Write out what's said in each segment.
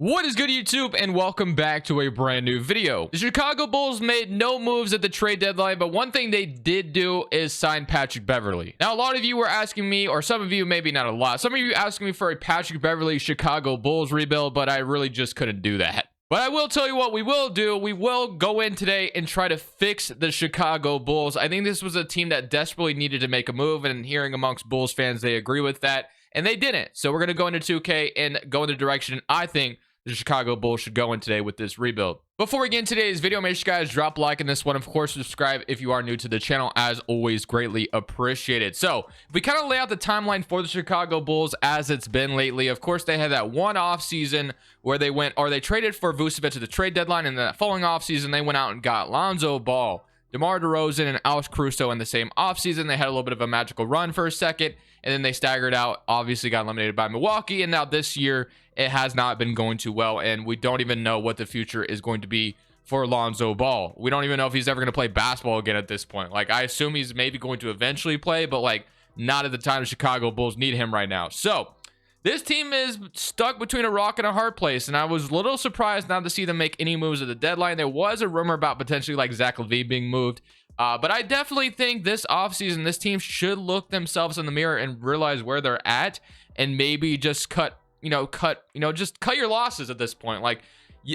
What is good, YouTube, and welcome back to a brand new video. The Chicago Bulls made no moves at the trade deadline, but one thing they did do is sign Patrick Beverley. Now, a lot of you were asking me, or some of you, maybe not a lot, some of you asking me for a Patrick Beverley Chicago Bulls rebuild, but I really just couldn't do that. But I will tell you what we will do. We will go in today and try to fix the Chicago Bulls. I think this was a team that desperately needed to make a move, and hearing amongst Bulls fans, they agree with that, and they didn't. So we're going to go into 2K and go in the direction I think the Chicago Bulls should go in today with this rebuild. Before we get into today's video, make sure you guys drop a like in this one. Of course, subscribe if you are new to the channel. As always, greatly appreciated. So if we kind of lay out the timeline for the Chicago Bulls as it's been lately, of course, they had that one off season where they went, or they traded for Vucevic at the trade deadline, and that following off season, they went out and got Lonzo Ball, DeMar DeRozan, and Alex Caruso in the same offseason. They had a little bit of a magical run for a second, and then they staggered out, obviously got eliminated by Milwaukee, and now this year, it has not been going too well, and we don't even know what the future is going to be for Lonzo Ball. We don't even know if he's ever going to play basketball again at this point. Like, I assume he's maybe going to eventually play, but, like, not at the time the Chicago Bulls need him right now. So, this team is stuck between a rock and a hard place, and I was a little surprised not to see them make any moves at the deadline. There was a rumor about potentially, like, Zach LaVine being moved, but I definitely think this offseason, this team should look themselves in the mirror and realize where they're at, and maybe just cut your losses at this point. Like,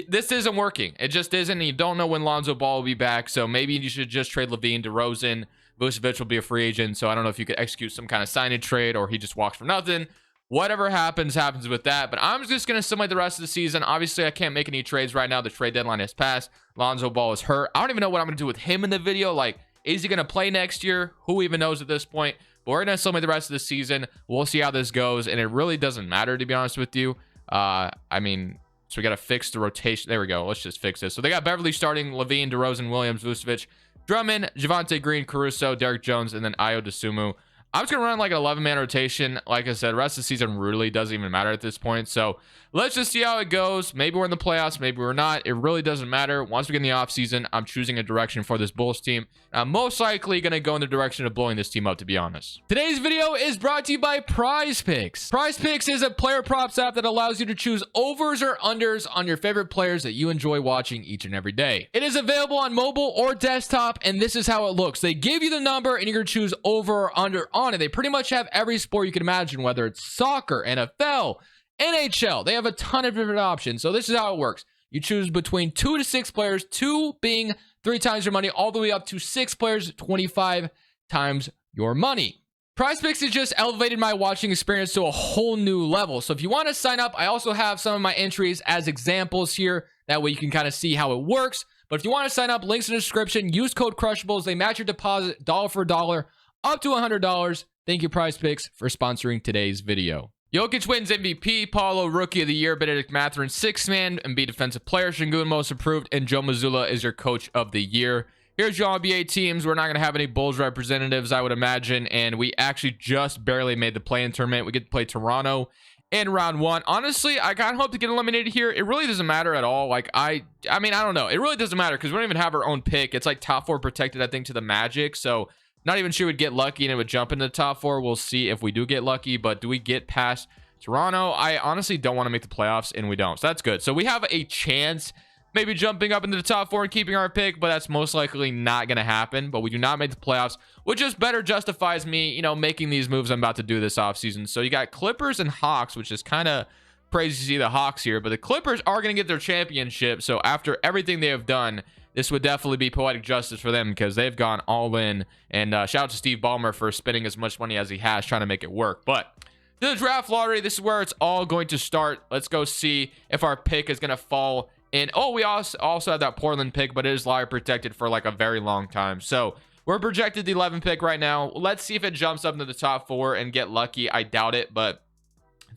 this isn't working. It just isn't. And you don't know when Lonzo Ball will be back. So maybe you should just trade LaVine. DeRozan, Vucevic will be a free agent. So I don't know if you could execute some kind of sign-in trade, or he just walks for nothing. Whatever happens with that. But I'm just going to simulate the rest of the season. Obviously, I can't make any trades right now. The trade deadline has passed. Lonzo Ball is hurt. I don't even know what I'm going to do with him in the video. Like, is he going to play next year? Who even knows at this point? But we're going to simulate the rest of the season. We'll see how this goes. And it really doesn't matter, to be honest with you. I mean, so we got to fix the rotation. There we go. Let's just fix this. So they got Beverley starting, LaVine, DeRozan, Williams, Vucevic, Drummond, Javonte Green, Caruso, Derrick Jones, and then Ayo Dosunmu. I'm just going to run like an 11-man rotation. Like I said, the rest of the season really doesn't even matter at this point. So let's just see how it goes. Maybe we're in the playoffs. Maybe we're not. It really doesn't matter. Once we get in the offseason, I'm choosing a direction for this Bulls team. I'm most likely going to go in the direction of blowing this team up, to be honest. Today's video is brought to you by Prize Picks. Prize Picks is a player props app that allows you to choose overs or unders on your favorite players that you enjoy watching each and every day. It is available on mobile or desktop, and this is how it looks. They give you the number, and you're going to choose over or under on it. They pretty much have every sport you can imagine, whether it's soccer, NFL, NHL. They have a ton of different options. So this is how it works. You choose between 2 to 6 players, 2 being 3 times your money, all the way up to 6 players, 25 times your money. Prize Picks has just elevated my watching experience to a whole new level. So if you want to sign up, I also have some of my entries as examples here. That way you can kind of see how it works. But if you want to sign up, links in the description. Use code Crushables. They match your deposit dollar for dollar up to $100. Thank you, Prize Picks, for sponsoring today's video. Jokic wins MVP, Paulo Rookie of the Year, Benedict Mathurin 6th Man, Embiid Defensive Player, Şengün Most Improved, and Joe Mazzulla is your Coach of the Year. Here's your NBA teams. We're not going to have any Bulls representatives, I would imagine, and we actually just barely made the play-in tournament. We get to play Toronto in round 1. Honestly, I kind of hope to get eliminated here. It really doesn't matter at all. Like, I mean, I don't know. It really doesn't matter because we don't even have our own pick. It's like top 4 protected, I think, to the Magic, so not even sure we'd get lucky and it would jump into the top 4. We'll see if we do get lucky, but do we get past Toronto? I honestly don't want to make the playoffs, and we don't. So that's good. So we have a chance maybe jumping up into the top 4 and keeping our pick, but that's most likely not going to happen. But we do not make the playoffs, which just better justifies me, making these moves I'm about to do this offseason. So you got Clippers and Hawks, which is kind of crazy to see the Hawks here, but the Clippers are going to get their championship. So after everything they have done, this would definitely be poetic justice for them because they've gone all in. And shout out to Steve Ballmer for spending as much money as he has trying to make it work. But the draft lottery, this is where it's all going to start. Let's go see if our pick is going to fall in. Oh, we also have that Portland pick, but it is lottery protected for like a very long time. So we're projected the 11th pick right now. Let's see if it jumps up into the top 4 and get lucky. I doubt it, but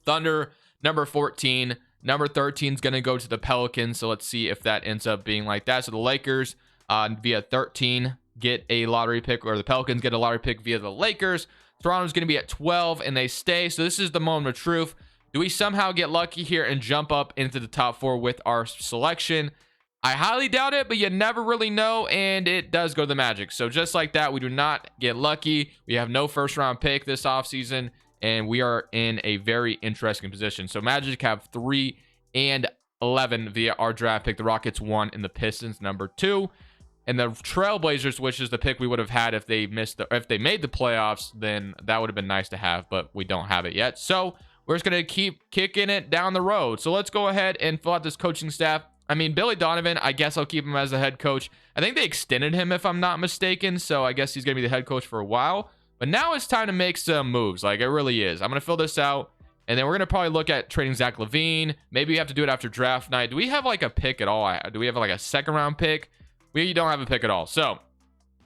Thunder, number 14. Number 13 is going to go to the Pelicans, so let's see if that ends up being like that. So the Lakers via 13 get a lottery pick, or the Pelicans get a lottery pick via the Lakers. Toronto's going to be at 12, and they stay. So this is the moment of truth. Do we somehow get lucky here and jump up into the top 4 with our selection? I highly doubt it, but you never really know, and it does go to the Magic. So just like that, we do not get lucky. We have no first-round pick this offseason, and we are in a very interesting position. So Magic have 3 and 11 via our draft pick. The Rockets 1 and the Pistons number 2. And the Trailblazers, which is the pick we would have had if they if they made the playoffs, then that would have been nice to have, but we don't have it yet. So we're just going to keep kicking it down the road. So let's go ahead and fill out this coaching staff. I mean, Billy Donovan, I guess I'll keep him as the head coach. I think they extended him, if I'm not mistaken. So I guess he's going to be the head coach for a while. But now it's time to make some moves. Like, it really is. I'm going to fill this out. And then we're going to probably look at trading Zach LaVine. Maybe we have to do it after draft night. Do we have like a pick at all? Do we have like a second round pick? We don't have a pick at all. So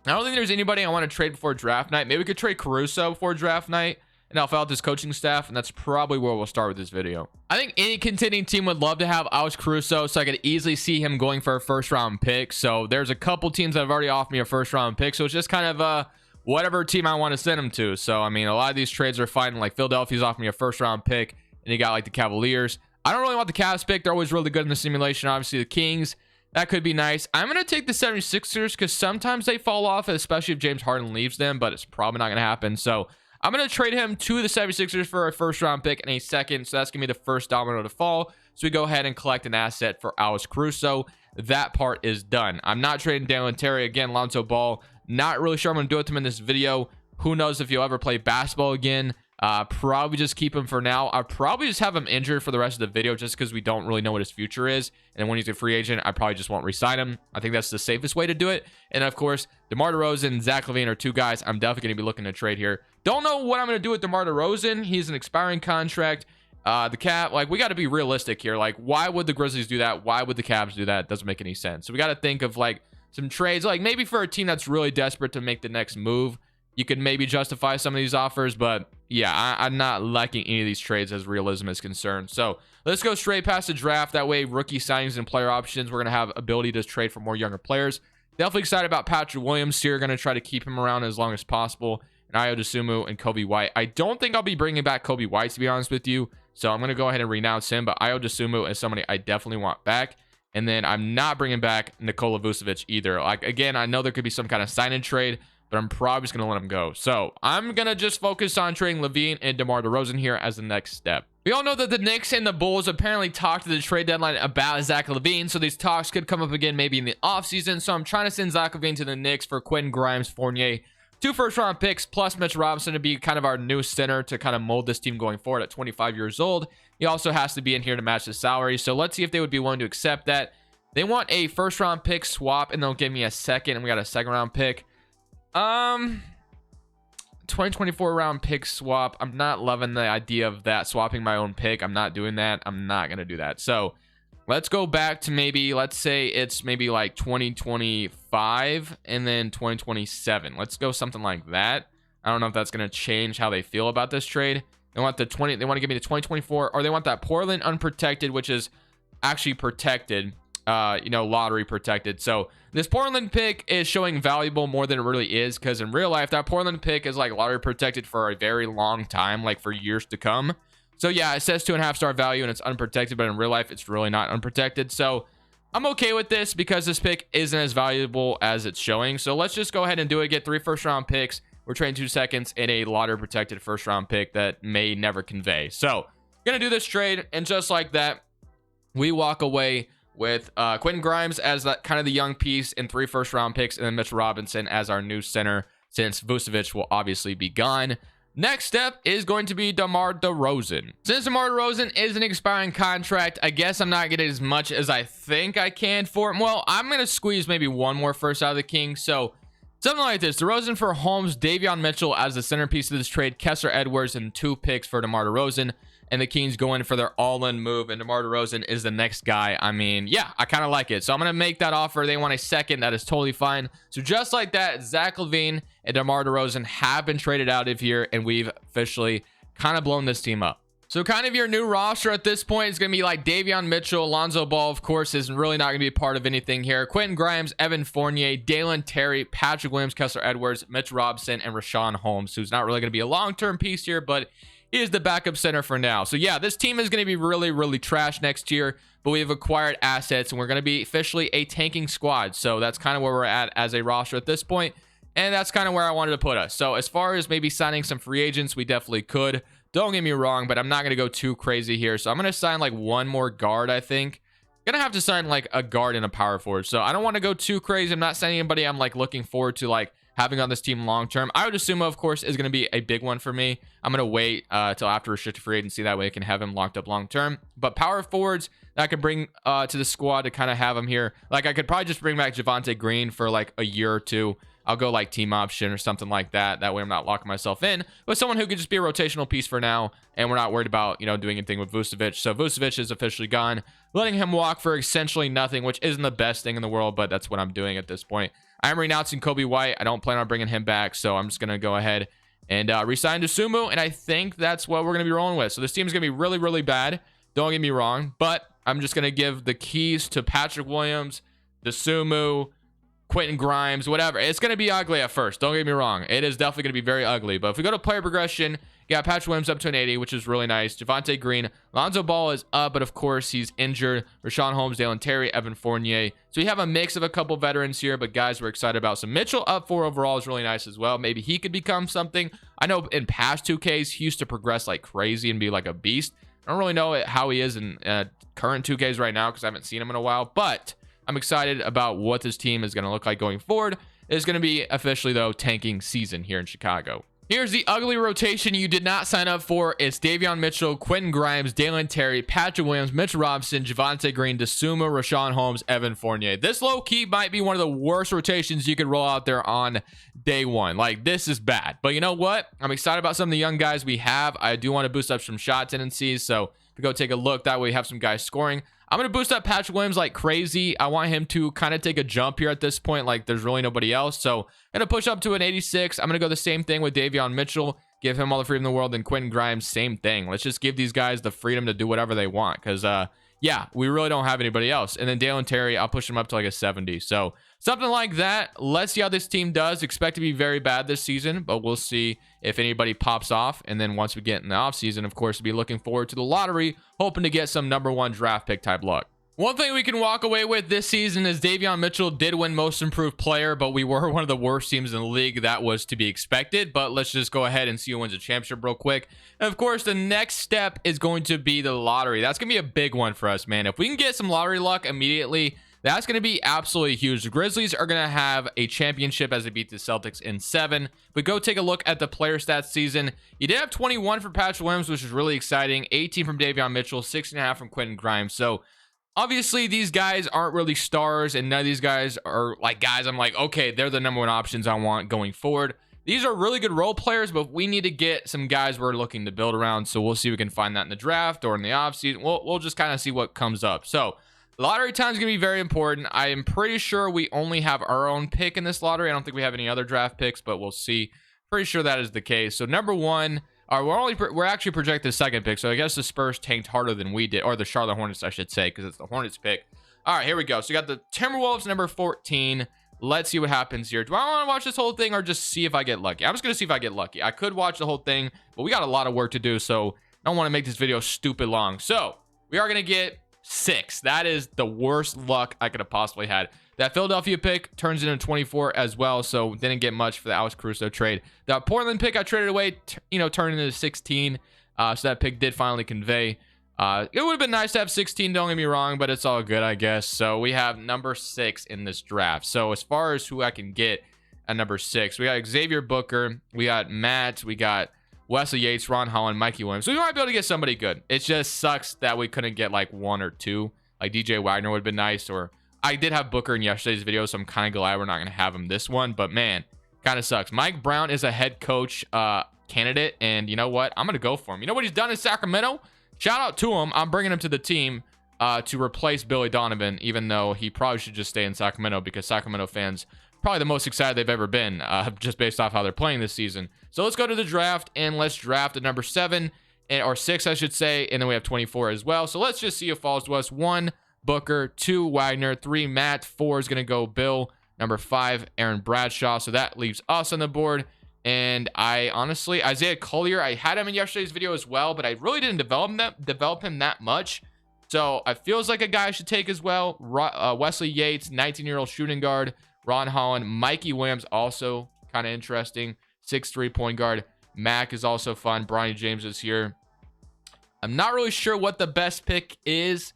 I don't think there's anybody I want to trade before draft night. Maybe we could trade Caruso before draft night. And I'll fill out this coaching staff, and that's probably where we'll start with this video. I think any contending team would love to have Alex Caruso, so I could easily see him going for a first-round pick. So there's a couple teams that have already offered me a first-round pick, so it's just kind of whatever team I want to send him to. So, I mean, a lot of these trades are fine. Like, Philadelphia's offered me a first-round pick, and you got, like, the Cavaliers. I don't really want the Cavs pick. They're always really good in the simulation. Obviously, the Kings, that could be nice. I'm going to take the 76ers because sometimes they fall off, especially if James Harden leaves them, but it's probably not going to happen. So I'm going to trade him to the 76ers for a first-round pick and a second. So that's going to be the first domino to fall. So we go ahead and collect an asset for Alex Caruso. That part is done. I'm not trading Dalen Terry. Again, Lonzo Ball. Not really sure I'm going to do with him in this video. Who knows if he'll ever play basketball again. Probably just keep him for now. I'll probably just have him injured for the rest of the video just because we don't really know what his future is. And when he's a free agent, I probably just won't re-sign him. I think that's the safest way to do it. And of course, DeMar DeRozan and Zach LaVine are two guys I'm definitely going to be looking to trade here. Don't know what I'm going to do with DeMar DeRozan. He's an expiring contract. The Cap, like, we got to be realistic here. Like, why would the Grizzlies do that? Why would the Cavs do that? It doesn't make any sense. So we got to think of like some trades, like maybe for a team that's really desperate to make the next move. You could maybe justify some of these offers, but yeah, I'm not liking any of these trades as realism is concerned. So let's go straight past the draft. That way, rookie signings and player options, we're going to have ability to trade for more younger players. Definitely excited about Patrick Williams here. Going to try to keep him around as long as possible. And Ayo Dosunmu and Kobe White. I don't think I'll be bringing back Kobe White, to be honest with you. So I'm going to go ahead and renounce him. But Ayo Dosunmu is somebody I definitely want back. And then I'm not bringing back Nikola Vucevic either. Like, again, I know there could be some kind of sign-in trade, but I'm probably just going to let him go. So I'm going to just focus on trading LaVine and DeMar DeRozan here as the next step. We all know that the Knicks and the Bulls apparently talked to the trade deadline about Zach LaVine, so these talks could come up again maybe in the offseason. So I'm trying to send Zach LaVine to the Knicks for Quentin Grimes, Fournier, 2 first-round picks, plus Mitch Robinson to be kind of our new center to kind of mold this team going forward at 25 years old. He also has to be in here to match the salary. So let's see if they would be willing to accept that. They want a first-round pick swap, and they'll give me a second, and we got a second-round pick. 2024 round pick swap. I'm not loving the idea of that, swapping my own pick. I'm not doing that. I'm not going to do that. So let's go back to maybe, let's say it's maybe like 2025 and then 2027. Let's go something like that. I don't know if that's going to change how they feel about this trade. They want they want to give me the 2024, or they want that Portland unprotected, which is actually protected, lottery protected. So this Portland pick is showing valuable more than it really is, because in real life, that Portland pick is like lottery protected for a very long time, like for years to come. So yeah, it says 2.5-star value and it's unprotected, but in real life, it's really not unprotected. So I'm okay with this because this pick isn't as valuable as it's showing. So let's just go ahead and do it. Get 3 first-round picks. We're trading 2 seconds in a lottery protected first-round pick that may never convey. So gonna do this trade, and just like that, we walk away with Quentin Grimes as that kind of the young piece and 3 first-round picks, and then Mitch Robinson as our new center, since Vucevic will obviously be gone. Next step is going to be DeMar DeRozan. Since DeMar DeRozan is an expiring contract, I guess I'm not getting as much as I think I can for him. Well, I'm going to squeeze maybe one more first out of the Kings. So something like this: DeRozan for Holmes, Davion Mitchell as the centerpiece of this trade, Kessler Edwards, and 2 picks for DeMar DeRozan. And the Kings go in for their all-in move, and DeMar DeRozan is the next guy. I mean, yeah, I kind of like it. So I'm going to make that offer. They want a second. That is totally fine. So just like that, Zach LaVine and DeMar DeRozan have been traded out of here, and we've officially kind of blown this team up. So kind of your new roster at this point is going to be like Davion Mitchell. Lonzo Ball, of course, is really not going to be a part of anything here. Quentin Grimes, Evan Fournier, Dalen Terry, Patrick Williams, Kessler Edwards, Mitch Robinson, and Rashawn Holmes, who's not really going to be a long-term piece here, but he is the backup center for now. So yeah, this team is going to be really, really trash next year, but we've acquired assets, and we're going to be officially a tanking squad. So that's kind of where we're at as a roster at this point, and that's kind of where I wanted to put us. So as far as maybe signing some free agents, we definitely could. Don't get me wrong, but I'm not going to go too crazy here. So I'm going to sign like one more guard, I think. Gonna have to sign like a guard and a power forward. So I don't want to go too crazy. I'm not signing anybody I'm like looking forward to like having on this team long term. I would assume, of course, is going to be a big one for me. I'm going to wait till after restricted free agency. That way I can have him locked up long term. But power forwards that I could bring to the squad to kind of have him here. Like I could probably just bring back Javonte Green for like a year or two. I'll go like team option or something like that. That way I'm not locking myself in. But someone who could just be a rotational piece for now. And we're not worried about, you know, doing anything with Vucevic. So Vucevic is officially gone. Letting him walk for essentially nothing, which isn't the best thing in the world. But that's what I'm doing at this point. I'm renouncing Kobe White. I don't plan on bringing him back. So I'm just going to go ahead and resign to Sumu. And I think that's what we're going to be rolling with. So this team is going to be really, really bad. Don't get me wrong. But I'm just going to give the keys to Patrick Williams, the Sumu, Quentin Grimes, whatever. It's going to be ugly at first. Don't get me wrong. It is definitely going to be very ugly. But if we go to player progression, you got Patrick Williams up to an 80, which is really nice. Javonte Green. Lonzo Ball is up, but of course, he's injured. Rashawn Holmes, Dalen Terry, Evan Fournier. So we have a mix of a couple veterans here, but guys we're excited about. So Mitchell up 4 overall is really nice as well. Maybe he could become something. I know in past 2Ks, he used to progress like crazy and be like a beast. I don't really know how he is in current 2Ks right now because I haven't seen him in a while, but I'm excited about what this team is going to look like going forward. It's going to be officially, though, tanking season here in Chicago. Here's the ugly rotation you did not sign up for. It's Davion Mitchell, Quentin Grimes, Dalen Terry, Patrick Williams, Mitchell Robinson, Javonte Green, Desuma, Rashawn Holmes, Evan Fournier. This low-key might be one of the worst rotations you could roll out there on day one. Like, this is bad. But you know what? I'm excited about some of the young guys we have. I do want to boost up some shot tendencies, so if we go take a look, that way we have some guys scoring. I'm going to boost up Patrick Williams like crazy. I want him to kind of take a jump here at this point. Like, there's really nobody else. So, I'm going to push up to an 86. I'm going to go the same thing with Davion Mitchell. Give him all the freedom in the world. And Quentin Grimes, same thing. Let's just give these guys the freedom to do whatever they want. Because, yeah, we really don't have anybody else. And then Dalen Terry, I'll push him up to like a 70. So, something like that. Let's see how this team does. Expect to be very bad this season. But we'll see if anybody pops off. And then once we get in the offseason, of course, we'll be looking forward to the lottery. Hoping to get some #1 draft pick type luck. One thing we can walk away with this season is Davion Mitchell did win most improved player, but we were one of the worst teams in the league. That was to be expected, but let's just go ahead and see who wins a championship real quick. And of course, the next step is going to be the lottery. That's going to be a big one for us, man. If we can get some lottery luck immediately, that's going to be absolutely huge. The Grizzlies are going to have a championship as they beat the Celtics in 7. But go take a look at the player stats season. You did have 21 for Patrick Williams, which is really exciting. 18 from Davion Mitchell, 6.5 from Quentin Grimes. So obviously, these guys aren't really stars, and none of these guys are like guys I'm like, okay, they're the #1 options I want going forward. These are really good role players, but we need to get some guys we're looking to build around. So we'll see if we can find that in the draft or in the offseason. We'll just kind of see what comes up. So lottery time is going to be very important. I am pretty sure we only have our own pick in this lottery. I don't think we have any other draft picks, but we'll see. Pretty sure that is the case. So #1. We're actually projected second pick, so I guess the Spurs tanked harder than we did, or the Charlotte Hornets, I should say, because it's the Hornets pick. All right, here we go. So we got the Timberwolves #14. Let's see what happens here. Do I want to watch this whole thing or just see if I get lucky? I'm just going to see if I get lucky. I could watch the whole thing, but we got a lot of work to do, so I don't want to make this video stupid long. So we are going to get 6. That is the worst luck I could have possibly had. That Philadelphia pick turns into 24 as well, so didn't get much for the Alex Caruso trade. That Portland pick I traded away, turned into 16, so that pick did finally convey. It would have been nice to have 16, don't get me wrong, but it's all good, I guess. So we have #6 in this draft. So as far as who I can get at #6, we got Xavier Booker, we got Matt, we got Wesley Yates, Ron Holland, Mikey Williams. So we might be able to get somebody good. It just sucks that we couldn't get like 1 or 2. Like DJ Wagner would have been nice, or I did have Booker in yesterday's video, so I'm kind of glad we're not going to have him this one. But man, kind of sucks. Mike Brown is a head coach candidate, and you know what? I'm going to go for him. You know what he's done in Sacramento? Shout out to him. I'm bringing him to the team to replace Billy Donovan, even though he probably should just stay in Sacramento, because Sacramento fans probably the most excited they've ever been, just based off how they're playing this season. So let's go to the draft, and let's draft at #7, or 6, I should say, and then we have 24 as well. So let's just see who falls to us. 1, Booker, 2, Wagner, 3, Matt, 4 is going to go Bill, #5, Aaron Bradshaw. So that leaves us on the board. And I honestly, Isaiah Collier, I had him in yesterday's video as well, but I really didn't develop him that much. So it feels like a guy I should take as well. Wesley Yates, 19-year-old shooting guard. Ron Holland, Mikey Williams, also kind of interesting. 6'3" point guard. Mac is also fun. Bronny James is here. I'm not really sure what the best pick is.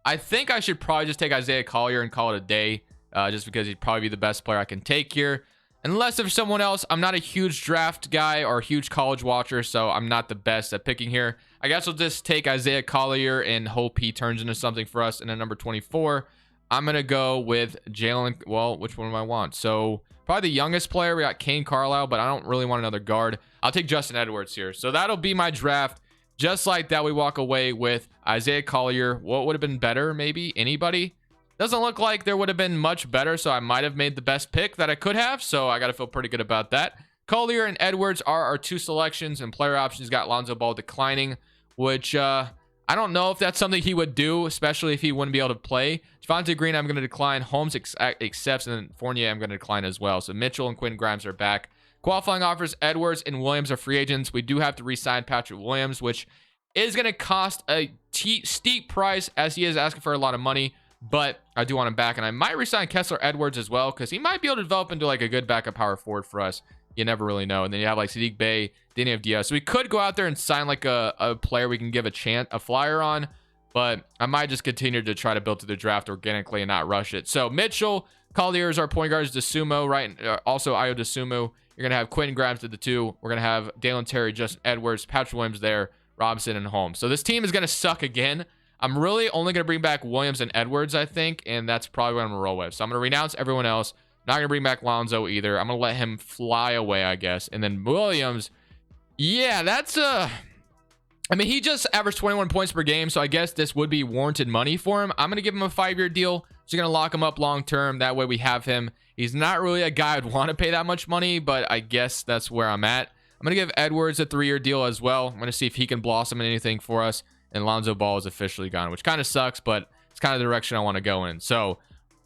I think I should probably just take Isaiah Collier and call it a day, just because he'd probably be the best player I can take here. Unless if someone else, I'm not a huge draft guy or a huge college watcher, so I'm not the best at picking here. I guess we'll just take Isaiah Collier and hope he turns into something for us. And at number 24, I'm going to go with Jalen. Well, which one do I want? So probably the youngest player. We got Kane Carlisle, but I don't really want another guard. I'll take Justin Edwards here. So that'll be my draft. Just like that, we walk away with Isaiah Collier. What would have been better? Maybe anybody? Doesn't look like there would have been much better, so I might have made the best pick that I could have, so I got to feel pretty good about that. Collier and Edwards are our two selections, and player options got Lonzo Ball declining, which I don't know if that's something he would do, especially if he wouldn't be able to play. Javonte Green, I'm going to decline. Holmes accepts, and then Fournier, I'm going to decline as well. So Mitchell and Quinn Grimes are back. Qualifying offers, Edwards and Williams are free agents. We do have to re-sign Patrick Williams, which is going to cost a steep price, as he is asking for a lot of money. But I do want him back, and I might resign Kessler Edwards as well, because he might be able to develop into like a good backup power forward for us. You never really know. And then you have like Sadiq Bey, then you have Diaz. So we could go out there and sign like a player we can give a flyer on, but I might just continue to try to build to the draft organically and not rush it. So Mitchell, Collier is our point guards, DeSumo, right? Also Ayo DeSumo. You're gonna have Quentin Grimes to the 2. We're gonna have Dalen Terry, Justin Edwards, Patrick Williams there, Robinson, and Holmes. So this team is gonna suck again. I'm really only going to bring back Williams and Edwards, I think, and that's probably what I'm going to roll with. So I'm going to renounce everyone else. Not going to bring back Lonzo either. I'm going to let him fly away, I guess. And then Williams, yeah, that's I mean, he just averaged 21 points per game, so I guess this would be warranted money for him. I'm going to give him a 5-year deal. So you're going to lock him up long term. That way we have him. He's not really a guy I'd want to pay that much money, but I guess that's where I'm at. I'm going to give Edwards a 3-year deal as well. I'm going to see if he can blossom in anything for us. And Lonzo Ball is officially gone, which kind of sucks, but it's kind of the direction I want to go in. So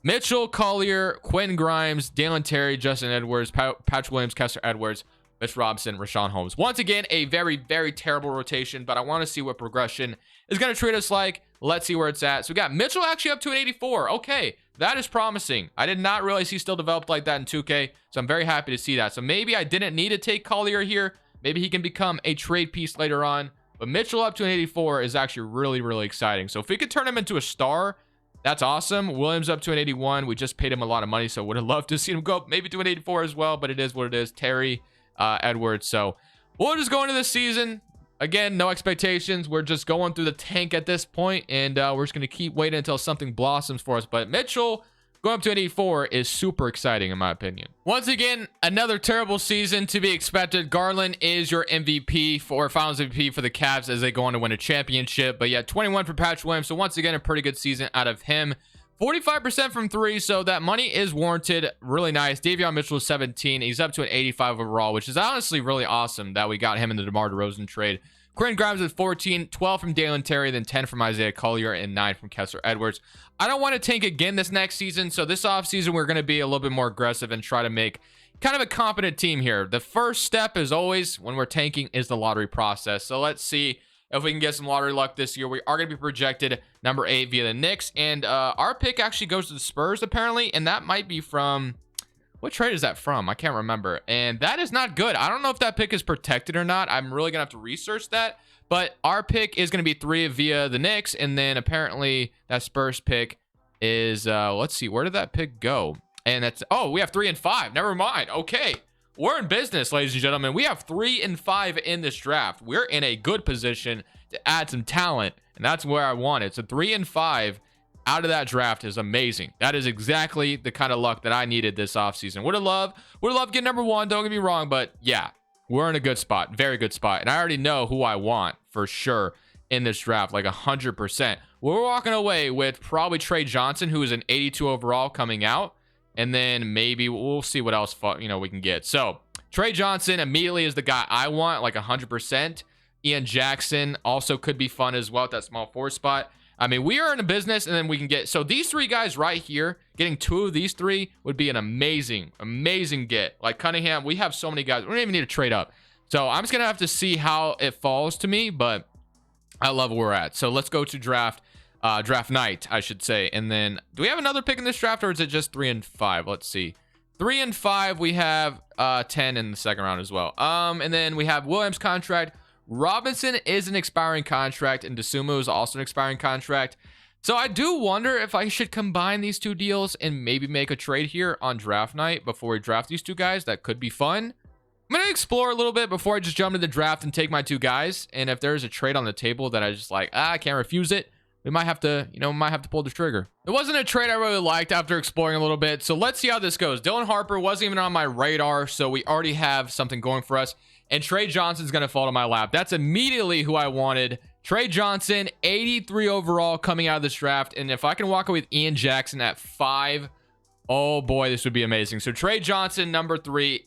Mitchell, Collier, Quentin Grimes, Dalen Terry, Justin Edwards, Patrick Williams, Kessler Edwards, Mitch Robinson, Rashawn Holmes. Once again, a very, very terrible rotation, but I want to see what progression is going to treat us like. Let's see where it's at. So we got Mitchell actually up to an 84. Okay, that is promising. I did not realize he still developed like that in 2K, so I'm very happy to see that. So maybe I didn't need to take Collier here. Maybe he can become a trade piece later on. But Mitchell up to an 84 is actually really, really exciting. So if we could turn him into a star, that's awesome. Williams up to an 81. We just paid him a lot of money, so would have loved to see him go up maybe to an 84 as well, but it is what it is. Terry, Edwards. So we'll just go into this season. Again, no expectations. We're just going through the tank at this point, and we're just going to keep waiting until something blossoms for us. But Mitchell going up to an 84 is super exciting in my opinion. Once again, another terrible season to be expected. Garland is your MVP for Finals MVP for the Cavs as they go on to win a championship. But yeah, 21 for Patrick Williams. So once again, a pretty good season out of him. 45% from 3, so that money is warranted. Really nice. Davion Mitchell is 17. He's up to an 85 overall, which is honestly really awesome that we got him in the DeMar DeRozan trade. Quentin Grimes with 14, 12 from Dalen Terry, then 10 from Isaiah Collier, and 9 from Kessler Edwards. I don't want to tank again this next season, so this offseason we're going to be a little bit more aggressive and try to make kind of a competent team here. The first step is always, when we're tanking, is the lottery process. So let's see if we can get some lottery luck this year. We are going to be projected number 8 via the Knicks, and our pick actually goes to the Spurs apparently, and that might be from... what trade is that from? I can't remember. And that is not good. I don't know if that pick is protected or not. I'm really going to have to research that. But our pick is going to be 3 via the Knicks. And then apparently that Spurs pick is, let's see, where did that pick go? And that's, oh, we have 3 and 5. Never mind. Okay. We're in business, ladies and gentlemen. We have 3 and 5 in this draft. We're in a good position to add some talent. And that's where I want it. So 3 and 5 out of that draft is amazing. That is exactly the kind of luck that I needed this offseason. Would have loved getting number 1, don't get me wrong, but yeah, we're in a good spot, very good spot. And I already know who I want for sure in this draft, like 100%. We're walking away with probably Trey Johnson, who is an 82 overall coming out. And then maybe we'll see what else, we can get. So Trey Johnson immediately is the guy I want, like 100%. Ian Jackson also could be fun as well at that small 4 spot. I mean, we are in a business, and then we can get... so these 3 guys right here, getting 2 of these 3 would be an amazing, amazing get. Like Cunningham, we have so many guys. We don't even need to trade up. So I'm just going to have to see how it falls to me, but I love where we're at. So let's go to draft night, I should say. And then, do we have another pick in this draft, or is it just 3 and 5? Let's see. 3 and 5, we have 10 in the second round as well. And then we have Williams' contract. Robinson is an expiring contract, and DeSumo is also an expiring contract. So I do wonder if I should combine these two deals and maybe make a trade here on draft night before we draft these two guys. That could be fun. I'm going to explore a little bit before I just jump into the draft and take my two guys. And if there's a trade on the table that I just like, I can't refuse it, we might have to, might have to pull the trigger. It wasn't a trade I really liked after exploring a little bit. So let's see how this goes. Dylan Harper wasn't even on my radar. So we already have something going for us. And Trey Johnson's going to fall to my lap. That's immediately who I wanted. Trey Johnson, 83 overall coming out of this draft. And if I can walk away with Ian Jackson at 5, oh boy, this would be amazing. So Trey Johnson, number 3,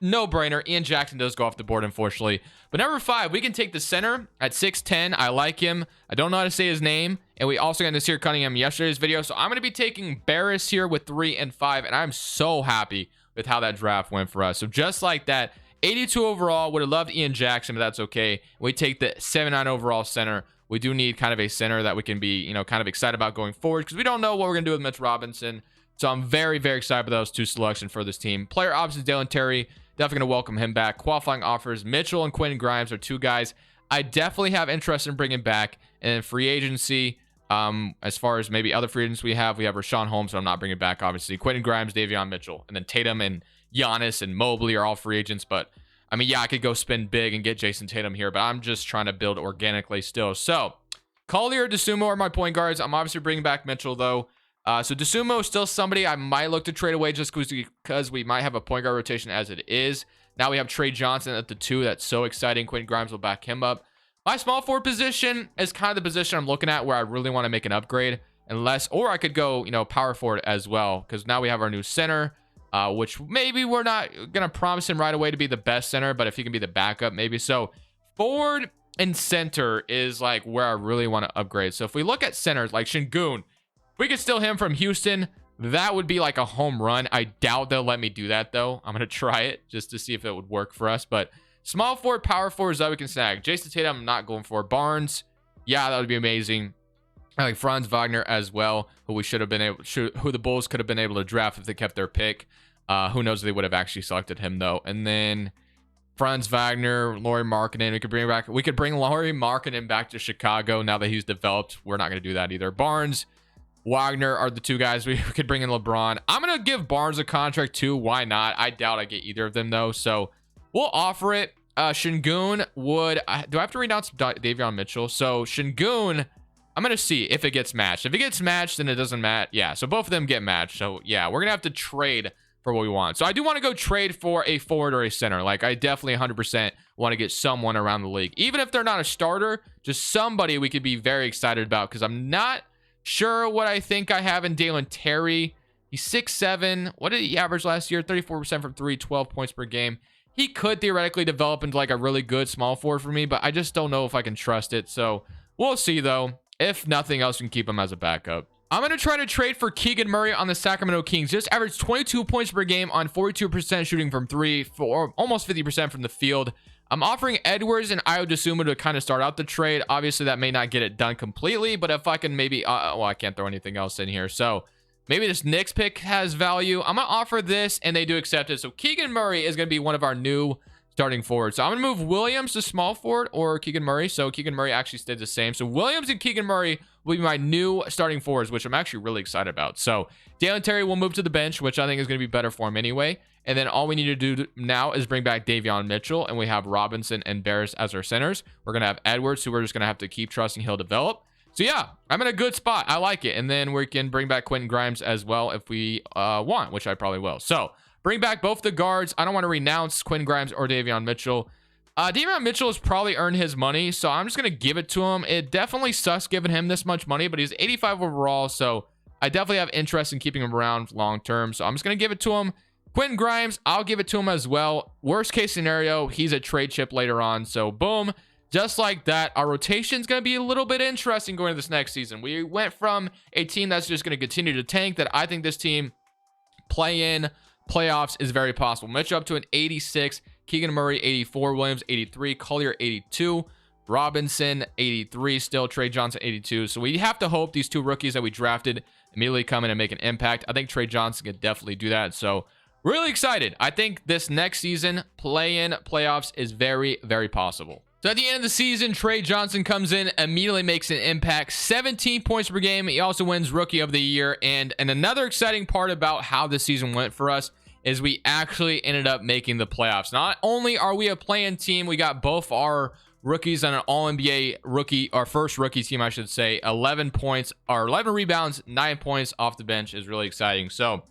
no brainer. Ian Jackson does go off the board, unfortunately. But number 5, we can take the center at 6'10". I like him. I don't know how to say his name. And we also got Nasir Cunningham in yesterday's video. So I'm going to be taking Barris here with 3 and 5. And I'm so happy with how that draft went for us. So just like that, 82 overall. Would have loved Ian Jackson, but that's okay. We take the 79 overall center. We do need kind of a center that we can be, kind of excited about going forward, because we don't know what we're going to do with Mitch Robinson. So I'm very, very excited about those two selections for this team. Player options, Dalen Terry. Definitely going to welcome him back. Qualifying offers, Mitchell and Quentin Grimes are two guys I definitely have interest in bringing back. And then free agency, as far as maybe other free agents we have Rashawn Holmes, so I'm not bringing back, obviously. Quentin Grimes, Davion Mitchell. And then Tatum and Giannis and Mobley are all free agents. But, I mean, yeah, I could go spend big and get Jason Tatum here, but I'm just trying to build organically still. So, Collier, DeSumo are my point guards. I'm obviously bringing back Mitchell, though. So DeSumo is still somebody I might look to trade away just because we might have a point guard rotation as it is. Now we have Trey Johnson at the 2. That's so exciting. Quentin Grimes will back him up. My small forward position is kind of the position I'm looking at where I really want to make an upgrade. Or I could go, power forward as well, because now we have our new center, which maybe we're not going to promise him right away to be the best center, but if he can be the backup, maybe. So forward and center is like where I really want to upgrade. So if we look at centers like Şengün, if we could steal him from Houston, that would be like a home run. I doubt they'll let me do that, though. I'm going to try it just to see if it would work for us. But small forward, power forwards that we can snag. Jason Tatum, I'm not going for. Barnes, yeah, that would be amazing. I like Franz Wagner as well, who we should have been able, who the Bulls could have been able to draft if they kept their pick. Who knows if they would have actually selected him, though. And then Franz Wagner, Lauri Markkanen. We could bring Lauri Markkanen back to Chicago now that he's developed. We're not going to do that either. Barnes, Wagner are the two guys. We could bring in LeBron. I'm going to give Barnes a contract too. Why not? I doubt I get either of them, though. So we'll offer it. Şengün would... do I have to renounce Davion Mitchell? So Şengün, I'm going to see if it gets matched. If it gets matched, then it doesn't match. Yeah, so both of them get matched. So yeah, we're going to have to trade for what we want. So I do want to go trade for a forward or a center. Like, I definitely 100% want to get someone around the league. Even if they're not a starter, just somebody we could be very excited about, because I'm not sure what I think I have in Dalen Terry. He's 6'7". What did he average last year? 34% from 3, 12 points per game. He could theoretically develop into like a really good small forward for me, but I just don't know if I can trust it. So we'll see, though. If nothing else, we can keep him as a backup. I'm going to try to trade for Keegan Murray on the Sacramento Kings. Just averaged 22 points per game on 42% shooting from 3, for almost 50% from the field. I'm offering Edwards and Ayo Dosunmu to kind of start out the trade. Obviously, that may not get it done completely, but if I can maybe... well, I can't throw anything else in here. So maybe this Knicks pick has value. I'm going to offer this, and they do accept it. So Keegan Murray is going to be one of our new starting forwards. So I'm going to move Williams to small forward or Keegan Murray. So Keegan Murray actually stayed the same. So Williams and Keegan Murray will be my new starting forwards, which I'm actually really excited about. So Dalen Terry will move to the bench, which I think is going to be better for him anyway. And then all we need to do now is bring back Davion Mitchell, and we have Robinson and Barris as our centers. We're going to have Edwards, who we're just going to have to keep trusting he'll develop. So yeah, I'm in a good spot. I like it. And then we can bring back Quentin Grimes as well if we want, which I probably will. So bring back both the guards. I don't want to renounce Quentin Grimes or Davion Mitchell. Davion Mitchell has probably earned his money, so I'm just going to give it to him. It definitely sucks giving him this much money, but he's 85 overall, so I definitely have interest in keeping him around long term. So I'm just going to give it to him. Quentin Grimes, I'll give it to him as well. Worst case scenario, he's a trade chip later on. So boom, just like that, our rotation is going to be a little bit interesting going into this next season. We went from a team that's just going to continue to tank, that I think this team play-in playoffs is very possible. Mitch up to an 86, Keegan Murray 84, Williams 83, Collier 82, Robinson 83, still Trey Johnson 82. So we have to hope these two rookies that we drafted immediately come in and make an impact. I think Trey Johnson can definitely do that. So really excited. I think this next season, play-in playoffs is very, very possible. So at the end of the season, Trey Johnson comes in, immediately makes an impact, 17 points per game. He also wins Rookie of the Year. And another exciting part about how this season went for us is we actually ended up making the playoffs. Not only are we a play-in team, we got both our rookies on an All-NBA rookie, our first rookie team, I should say, 11 points, or 11 rebounds, 9 points off the bench is really exciting. So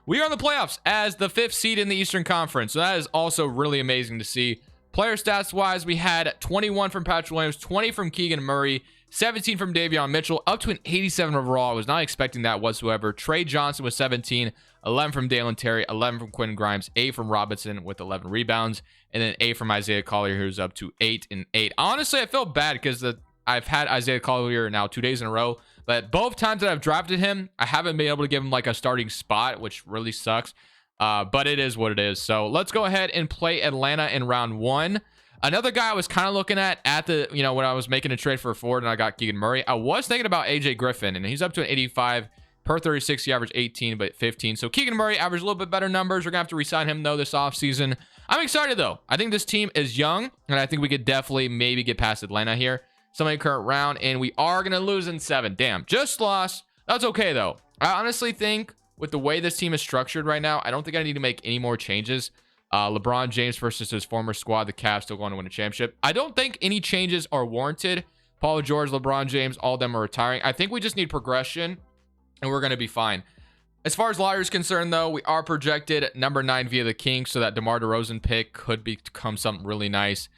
we are in the playoffs as the 5th seed in the Eastern Conference. So that is also really amazing to see. Player stats wise, we had 21 from Patrick Williams, 20 from Keegan Murray, 17 from Davion Mitchell, up to an 87 overall. I was not expecting that whatsoever. Trey Johnson with 17, 11 from Dalen Terry, 11 from Quentin Grimes, 8 from Robinson with 11 rebounds, and then 8 from Isaiah Collier, who's up to 8 and 8. Honestly, I feel bad because I've had Isaiah Collier now 2 days in a row, but both times that I've drafted him, I haven't been able to give him like a starting spot, which really sucks. But it is what it is. So let's go ahead and play Atlanta in round 1. Another guy I was kind of looking at the, when I was making a trade for a forward and I got Keegan Murray, I was thinking about AJ Griffin, and he's up to an 85 per 36. He averaged 18, but 15. So Keegan Murray averaged a little bit better numbers. We're gonna have to re-sign him though this offseason. I'm excited though. I think this team is young, and I think we could definitely maybe get past Atlanta here. Somebody current round, and we are gonna lose in 7. Damn, just lost. That's okay though. I honestly think with the way this team is structured right now, I don't think I need to make any more changes. LeBron James versus his former squad, the Cavs, still going to win a championship. I don't think any changes are warranted. Paul George, LeBron James, all of them are retiring. I think we just need progression, and we're going to be fine. As far as lottery is concerned, though, we are projected number 9 via the Kings, so that DeMar DeRozan pick could become something really nice.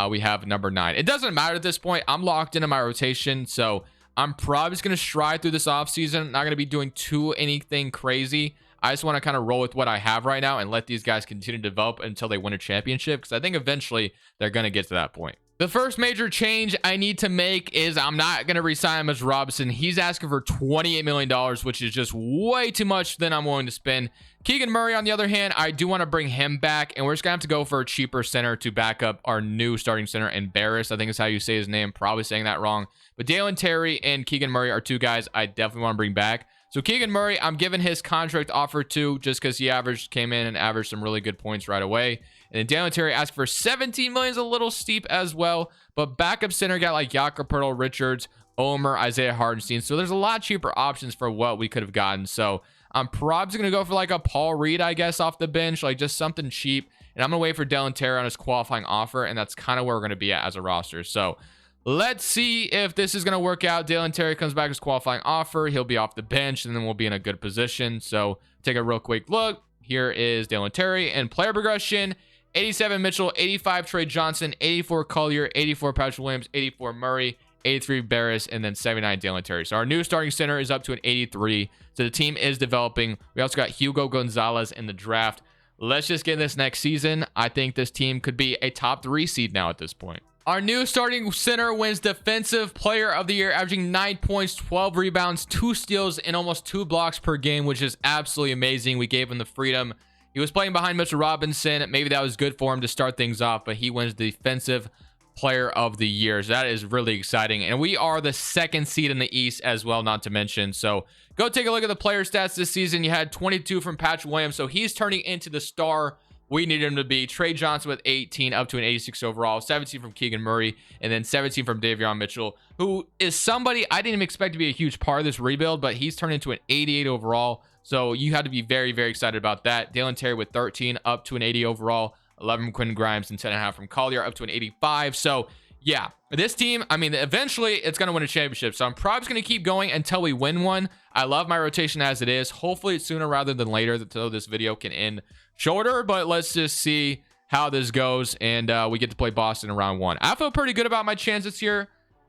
We have number 9. It doesn't matter at this point. I'm locked into my rotation, so I'm probably just going to stride through this offseason. Not going to be doing anything crazy. I just want to kind of roll with what I have right now and let these guys continue to develop until they win a championship, because I think eventually they're going to get to that point. The first major change I need to make is I'm not going to re-sign Mitchell Robinson. He's asking for $28 million, which is just way too much than I'm willing to spend. Keegan Murray, on the other hand, I do want to bring him back, and we're just going to have to go for a cheaper center to back up our new starting center, Embarrass, I think is how you say his name. Probably saying that wrong. But Dalen Terry and Keegan Murray are 2 guys I definitely want to bring back. So Keegan Murray, I'm giving his contract offer to, just because he came in and averaged some really good points right away. And then Dalen Terry asked for $17 million, is a little steep as well. But backup center got like Jakob Poeltl, Richards, Omer, Isaiah Hardenstein. So there's a lot cheaper options for what we could have gotten. So I'm probably going to go for like a Paul Reed, I guess, off the bench, like just something cheap. And I'm going to wait for Dalen Terry on his qualifying offer. And that's kind of where we're going to be at as a roster. So let's see if this is going to work out. Dalen Terry comes back as qualifying offer. He'll be off the bench, and then we'll be in a good position. So take a real quick look. Here is Dalen Terry and player progression. 87 Mitchell, 85 Trey Johnson, 84 Collier, 84 Patrick Williams, 84 Murray, 83 Barris, and then 79 Dalen Terry. So our new starting center is up to an 83. So the team is developing. We also got Hugo Gonzalez in the draft. Let's just get this next season. I think this team could be a top 3 seed now at this point. Our new starting center wins Defensive Player of the Year, averaging 9 points, 12 rebounds, 2 steals, and almost 2 blocks per game, which is absolutely amazing. We gave him the freedom. He was playing behind Mitchell Robinson. Maybe that was good for him to start things off, but he wins Defensive Player of the Year. So that is really exciting. And we are the 2nd seed in the East as well, not to mention. So go take a look at the player stats this season. You had 22 from Patrick Williams. So he's turning into the star we need him to be. Trey Johnson with 18, up to an 86 overall, 17 from Keegan Murray, and then 17 from Davion Mitchell, who is somebody I didn't even expect to be a huge part of this rebuild, but he's turned into an 88 overall. So you had to be very, very excited about that. Dalen Terry with 13, up to an 80 overall, 11 from Quentin Grimes, and 10.5 from Collier, up to an 85. So yeah, this team, I mean, eventually it's going to win a championship. So I'm probably going to keep going until we win one. I love my rotation as it is. Hopefully it's sooner rather than later, so this video can end shorter, but let's just see how this goes. And we get to play Boston in round 1. I feel pretty good about my chances here.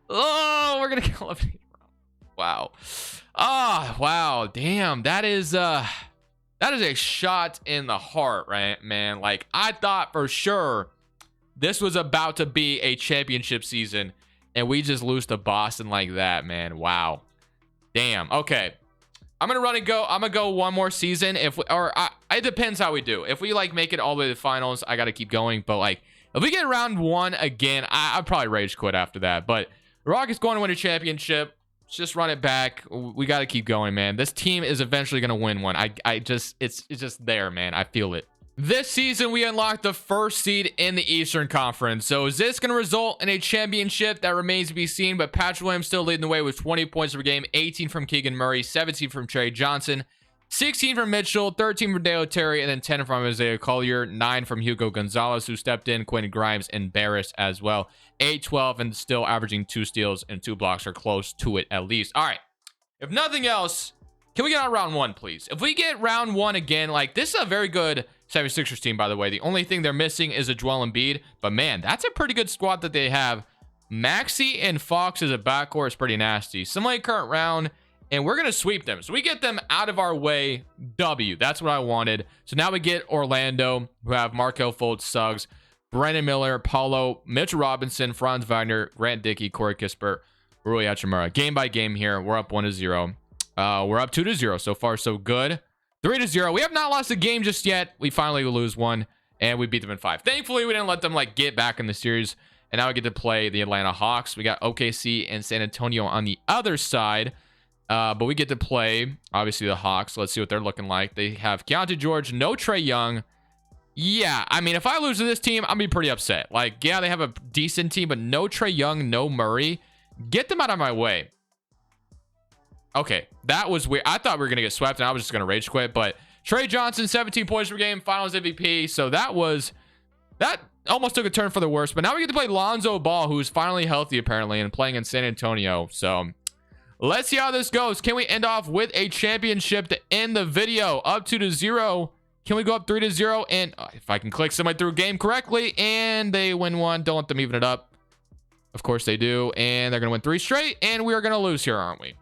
Oh, we're going to kill him. Wow. Oh, wow. Damn. That is a shot in the heart, right, man? Like, I thought for sure this was about to be a championship season, and we just lose to Boston like that, man. Wow. Damn. Okay. I'm gonna run and go. I'm gonna go one more season. It depends how we do. If we like make it all the way to the finals, I gotta keep going. But like, if we get round 1 again, I'd probably rage quit after that. But Rockets going to win a championship. Let's just run it back. We gotta keep going, man. This team is eventually gonna win one. It's just there, man. I feel it. This season, we unlocked the first seed in the Eastern Conference. So is this going to result in a championship? That remains to be seen, but Patrick Williams still leading the way with 20 points per game, 18 from Keegan Murray, 17 from Trey Johnson, 16 from Mitchell, 13 from Dale Terry, and then 10 from Isaiah Collier, 9 from Hugo Gonzalez, who stepped in, Quentin Grimes, and Barris as well. 8, 12, and still averaging 2 steals and 2 blocks, or close to it at least. All right, if nothing else, can we get on round 1, please? If we get round 1 again, like, this is a very good 76ers team, by the way. The only thing they're missing is a Joel Embiid, but man, that's a pretty good squad that they have. Maxey and Fox as a backcourt is pretty nasty. Similar current round, and we're going to sweep them. So we get them out of our way. W. That's what I wanted. So now we get Orlando, who have Markelle Fultz, Suggs, Brandon Miller, Paulo, Mitchell Robinson, Franz Wagner, Grant Dickey, Corey Kispert, Rui Hachimura. Game by game here. We're up 1-0. We're up 2-0. So far, so good. 3-0. We have not lost a game just yet. We finally lose one, and we beat them in 5. Thankfully, we didn't let them like get back in the series, and now we get to play the Atlanta Hawks. We got OKC and San Antonio on the other side, but we get to play, obviously, the Hawks. Let's see what they're looking like. They have Keontae George, no Trae Young. Yeah, I mean, if I lose to this team, I'm going to be pretty upset. Like, yeah, they have a decent team, but no Trae Young, no Murray. Get them out of my way. Okay, that was weird. I thought we were going to get swept, and I was just going to rage quit. But Trey Johnson, 17 points per game, finals MVP. So that almost took a turn for the worse. But now we get to play Lonzo Ball, who's finally healthy, apparently, and playing in San Antonio. So let's see how this goes. Can we end off with a championship to end the video? Up 2-0. Can we go up 3-0? And if I can click somebody through a game correctly, and they win one, don't let them even it up. Of course they do. And they're going to win 3 straight. And we are going to lose here, aren't we?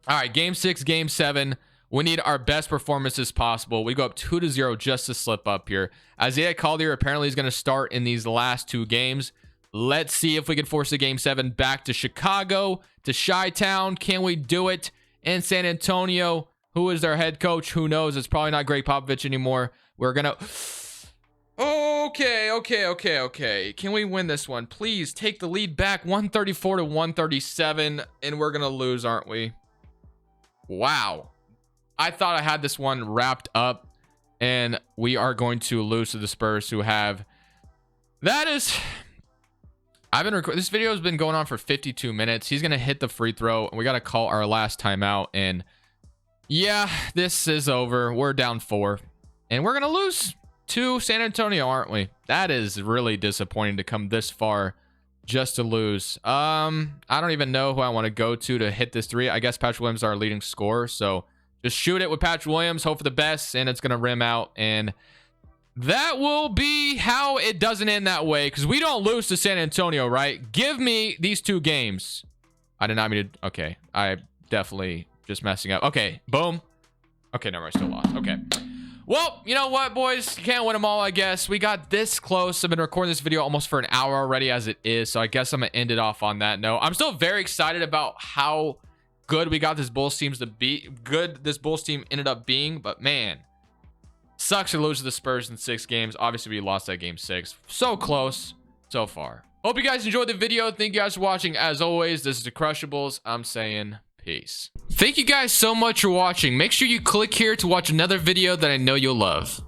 All right, game 6, game 7. We need our best performances possible. We go up 2-0 just to slip up here. Isaiah Collier apparently is going to start in these last 2 games. Let's see if we can force a game 7 back to Chicago, to Chi-Town. Can we do it? In San Antonio, who is their head coach? Who knows? It's probably not Greg Popovich anymore. We're going to... Okay. Can we win this one? Please take the lead back, 134-137, and we're going to lose, aren't we? Wow. I thought I had this one wrapped up, and we are going to lose to the Spurs, who have... That is... This video has been going on for 52 minutes. He's going to hit the free throw, and we got to call our last timeout, and yeah, this is over. We're down 4, and we're going to lose to San Antonio, aren't we? That is really disappointing to come this far just to lose. I don't even know who I want to go to hit this 3. I guess Patrick Williams is our leading scorer, so just shoot it with Patrick Williams, hope for the best, and it's going to rim out, and that will be how it doesn't end that way, because we don't lose to San Antonio, right? Give me these 2 games. I did not mean to... Okay, I definitely just messing up. Okay, boom. Okay, no, I still lost. Okay. Well, you know what, boys? You can't win them all, I guess. We got this close. I've been recording this video almost for an hour already as it is, so I guess I'm going to end it off on that note. I'm still very excited about how good we got this Bulls team ended up being, but man, sucks to lose to the Spurs in 6 games. Obviously, we lost that game 6. So close so far. Hope you guys enjoyed the video. Thank you guys for watching. As always, this is the Crushables. I'm saying peace. Thank you guys so much for watching. Make sure you click here to watch another video that I know you'll love.